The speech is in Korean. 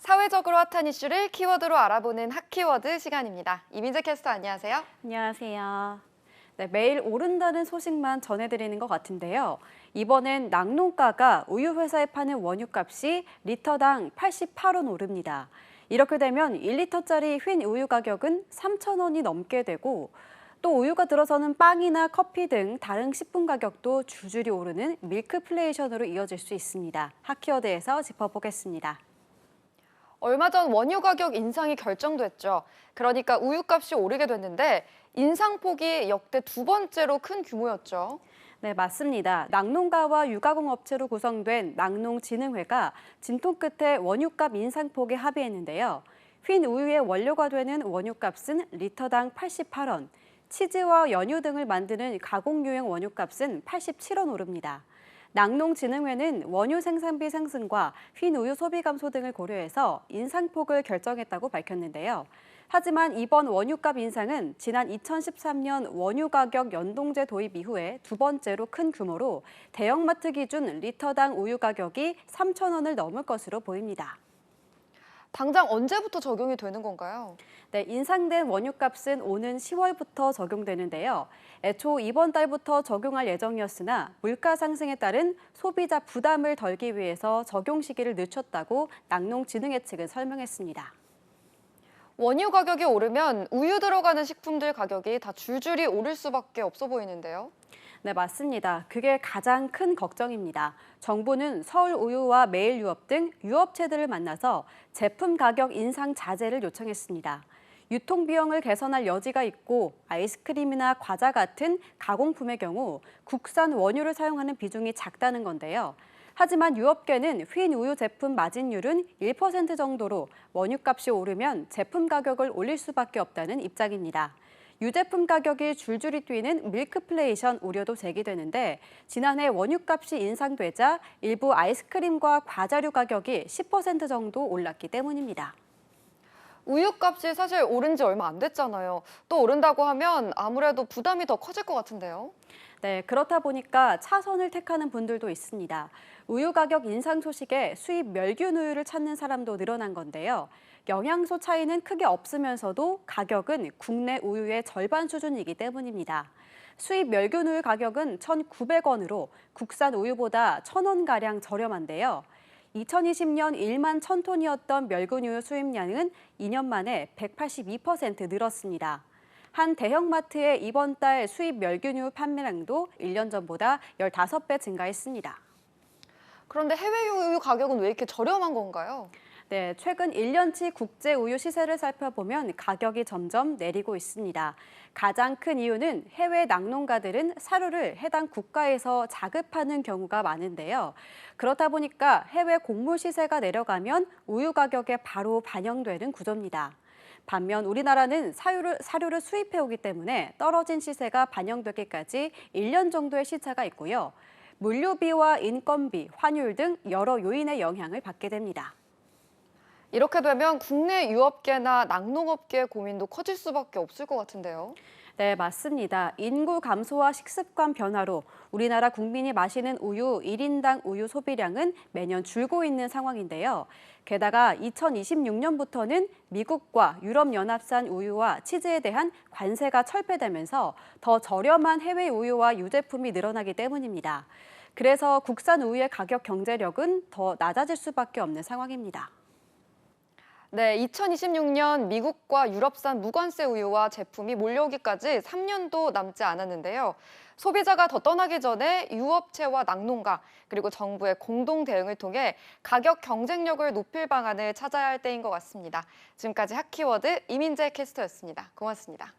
사회적으로 핫한 이슈를 키워드로 알아보는 핫키워드 시간입니다. 이민재 캐스터 안녕하세요. 안녕하세요. 네, 매일 오른다는 소식만 전해드리는 것 같은데요. 이번엔 낙농가가 우유 회사에 파는 원유값이 리터당 88원 오릅니다. 이렇게 되면 1리터짜리 흰 우유 가격은 3,000원이 넘게 되고 또 우유가 들어서는 빵이나 커피 등 다른 식품 가격도 줄줄이 오르는 밀크플레이션으로 이어질 수 있습니다. 핫키워드에서 짚어보겠습니다. 얼마 전 원유 가격 인상이 결정됐죠. 그러니까 우유값이 오르게 됐는데 인상폭이 역대 두 번째로 큰 규모였죠. 네, 맞습니다. 낙농가와 유가공 업체로 구성된 낙농진흥회가 진통 끝에 원유값 인상폭에 합의했는데요. 흰 우유의 원료가 되는 원유값은 리터당 88원, 치즈와 연유 등을 만드는 가공유형 원유값은 87원 오릅니다. 낙농진흥회는 원유 생산비 상승과 흰 우유 소비 감소 등을 고려해서 인상폭을 결정했다고 밝혔는데요. 하지만 이번 원유값 인상은 지난 2013년 원유 가격 연동제 도입 이후에 두 번째로 큰 규모로 대형마트 기준 리터당 우유 가격이 3,000원을 넘을 것으로 보입니다. 당장 언제부터 적용이 되는 건가요? 네, 인상된 원유값은 오는 10월부터 적용되는데요. 애초 이번 달부터 적용할 예정이었으나 물가 상승에 따른 소비자 부담을 덜기 위해서 적용 시기를 늦췄다고 낙농진흥회 측은 설명했습니다. 원유 가격이 오르면 우유 들어가는 식품들 가격이 다 줄줄이 오를 수밖에 없어 보이는데요. 네, 맞습니다. 그게 가장 큰 걱정입니다. 정부는 서울우유와 매일유업 등 유업체들을 만나서 제품 가격 인상 자제를 요청했습니다. 유통비용을 개선할 여지가 있고 아이스크림이나 과자 같은 가공품의 경우 국산 원유를 사용하는 비중이 작다는 건데요. 하지만 유업계는 흰 우유 제품 마진율은 1% 정도로 원유값이 오르면 제품 가격을 올릴 수밖에 없다는 입장입니다. 유제품 가격이 줄줄이 뛰는 밀크플레이션 우려도 제기되는데 지난해 원유값이 인상되자 일부 아이스크림과 과자류 가격이 10% 정도 올랐기 때문입니다. 우유값이 사실 오른 지 얼마 안 됐잖아요. 또 오른다고 하면 아무래도 부담이 더 커질 것 같은데요. 네, 그렇다 보니까 차선을 택하는 분들도 있습니다. 우유 가격 인상 소식에 수입 멸균 우유를 찾는 사람도 늘어난 건데요. 영양소 차이는 크게 없으면서도 가격은 국내 우유의 절반 수준이기 때문입니다. 수입 멸균 우유 가격은 1,900원으로 국산 우유보다 1,000원가량 저렴한데요. 2020년 1만 1,000톤이었던 멸균 우유 수입량은 2년 만에 182% 늘었습니다. 한 대형마트의 이번 달 수입 멸균유 판매량도 1년 전보다 15배 증가했습니다. 그런데 해외 우유 가격은 왜 이렇게 저렴한 건가요? 네, 최근 1년치 국제 우유 시세를 살펴보면 가격이 점점 내리고 있습니다. 가장 큰 이유는 해외 낙농가들은 사료를 해당 국가에서 자급하는 경우가 많은데요. 그렇다 보니까 해외 곡물 시세가 내려가면 우유 가격에 바로 반영되는 구조입니다. 반면 우리나라는 사료를 수입해오기 때문에 떨어진 시세가 반영되기까지 1년 정도의 시차가 있고요. 물류비와 인건비, 환율 등 여러 요인의 영향을 받게 됩니다. 이렇게 되면 국내 유업계나 낙농업계의 고민도 커질 수밖에 없을 것 같은데요. 네, 맞습니다. 인구 감소와 식습관 변화로 우리나라 국민이 마시는 우유 1인당 우유 소비량은 매년 줄고 있는 상황인데요. 게다가 2026년부터는 미국과 유럽연합산 우유와 치즈에 대한 관세가 철폐되면서 더 저렴한 해외 우유와 유제품이 늘어나기 때문입니다. 그래서 국산 우유의 가격 경제력은 더 낮아질 수밖에 없는 상황입니다. 네, 2026년 미국과 유럽산 무관세 우유와 제품이 몰려오기까지 3년도 남지 않았는데요. 소비자가 더 떠나기 전에 유업체와 낙농가 그리고 정부의 공동 대응을 통해 가격 경쟁력을 높일 방안을 찾아야 할 때인 것 같습니다. 지금까지 핫키워드 이민재 캐스터였습니다. 고맙습니다.